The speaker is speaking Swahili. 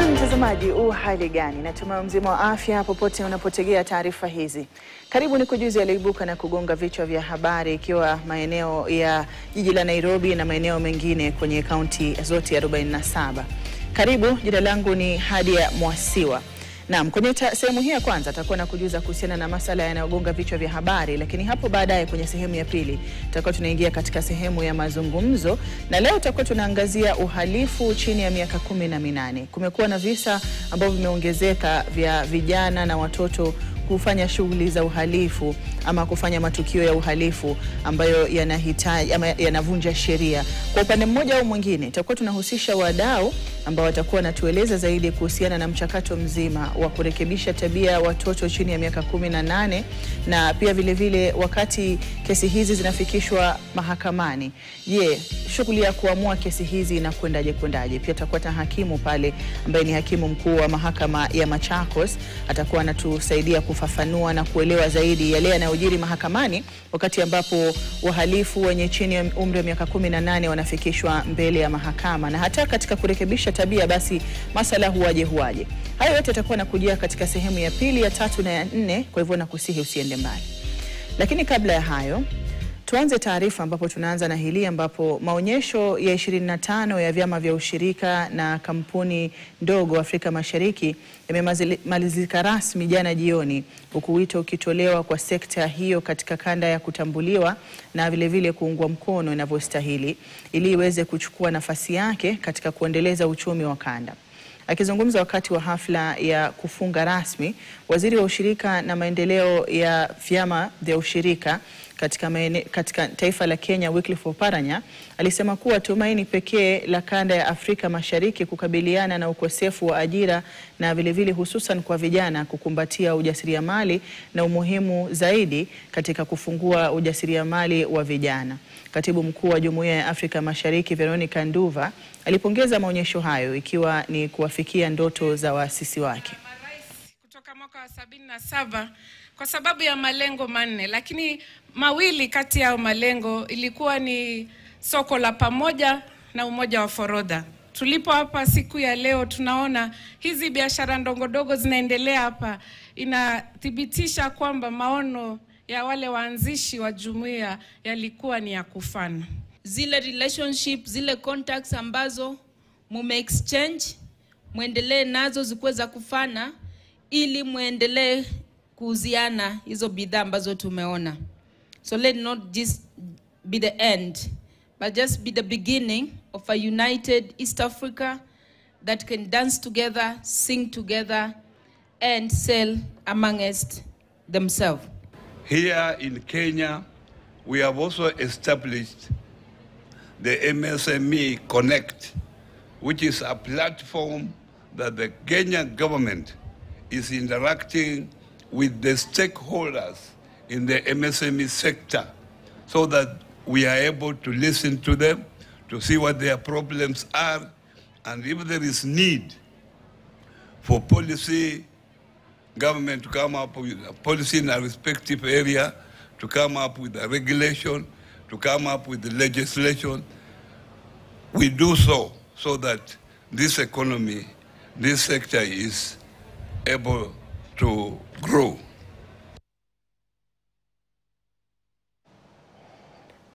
Na mtazamaji, hali gani? Natumai mzima wa afya popote unapotegea taarifa hizi. Karibu ni kujuzi yaliyoibuka na kugonga vichwa vya habari, ikiwa maeneo ya jiji la Nairobi na maeneo mengine kwenye kaunti zote 47. Karibu, jina langu ni Hadia Mwasiwa. Naam, kwenye sehemu hii ya kwanza tutakuwa na kujuza kuhusiana na masuala yanayogonga vichwa vya habari, lakini hapo baadaye kwenye sehemu ya pili tutakuwa tunaingia katika sehemu ya mazungumzo, na leo tutakuwa tunaangazia uhalifu chini ya miaka 18. Kumekuwa na visa ambavyo vimeongezeka vya vijana na watoto kufanya shughuli za uhalifu ama kufanya matukio ya uhalifu ambayo yanahitaji ama yanavunja sheria. Kwa upande mmoja au mwingine tutakuwa tunahusisha wadau ambao watakuwa wanatueleza zaidi kuhusiana na mchakato mzima wa kurekebisha tabia ya watoto chini ya miaka 18, na pia vile vile wakati kesi hizi zinafikishwa mahakamani, shughuli ya kuamua kesi hizi inakwendaje. Pia tutakuwa na hakimu pale ambaye ni hakimu mkuu wa mahakama ya Machakos, atakuwa anatusaidia kufafanua na kuelewa zaidi yale yanayojiri mahakamani wakati ambapo wahalifu wenye chini ya umri wa miaka 18 wanafikishwa mbele ya mahakama, na hata katika kurekebisha tabia basi masala huaje. Hayo yote yatakuwa nakujia katika sehemu ya pili, ya 3 na ya 4, kwa hivyo nakusihi usiende mbali. Lakini kabla ya hayo tuanze taarifa ambapo tunaanza na hili ambapo maonyesho ya 25 ya vyama vya ushirika na kampuni ndogo Afrika Mashariki yamemalizika rasmi jana jioni, huku wito ukitolewa kwa sekta hiyo katika kanda ya kutambuliwa na vile vile kuungwa mkono inavyostahili ili iweze kuchukua nafasi yake katika kuendeleza uchumi wa kanda. Akizungumza wakati wa hafla ya kufunga rasmi, waziri wa ushirika na maendeleo ya vyama vya ushirika katika taifa la Kenya, Wycliffe Oparanya, alisema kuwa tumaini pekee la kanda ya Afrika Mashariki kukabiliana na ukosefu wa ajira na vile vile hususan kwa vijana kukumbatia ujasiriamali na umuhimu zaidi katika kufungua ujasiriamali wa vijana. Katibu mkuu wa Jumuiya ya Afrika Mashariki Veronica Nduva alipongeza maonyesho hayo ikiwa ni kuwafikia ndoto za waasisi wake. Kutoka mwaka wa 77 kwa sababu ya malengo manne, lakini mawili kati ya malengo ilikuwa ni soko la pamoja na umoja wa forodha. Tulipo hapa siku ya leo tunaona hizi biashara ndogo zinaendelea hapa, inathibitisha kwamba maono ya wale waanzishi wa jumuiya yalikuwa ni ya kufana. Zile relationship, zile contacts ambazo mume exchange, muendelee nazo zikuwe za kufana ili muendelee kuuziana hizo bidhaa ambazo tumeona. So let not just be the end, but just be the beginning of a united East Africa that can dance together, sing together, and sell amongst themselves. Here in Kenya, we have also established the MSME Connect, which is a platform that the Kenyan government is interacting with the stakeholders in the MSME sector so that we are able to listen to them, to see what their problems are, and if there is need for policy, government to come up with a policy in a respective area, to come up with a regulation, to come up with the legislation, we do so that this economy, this sector is able to grow.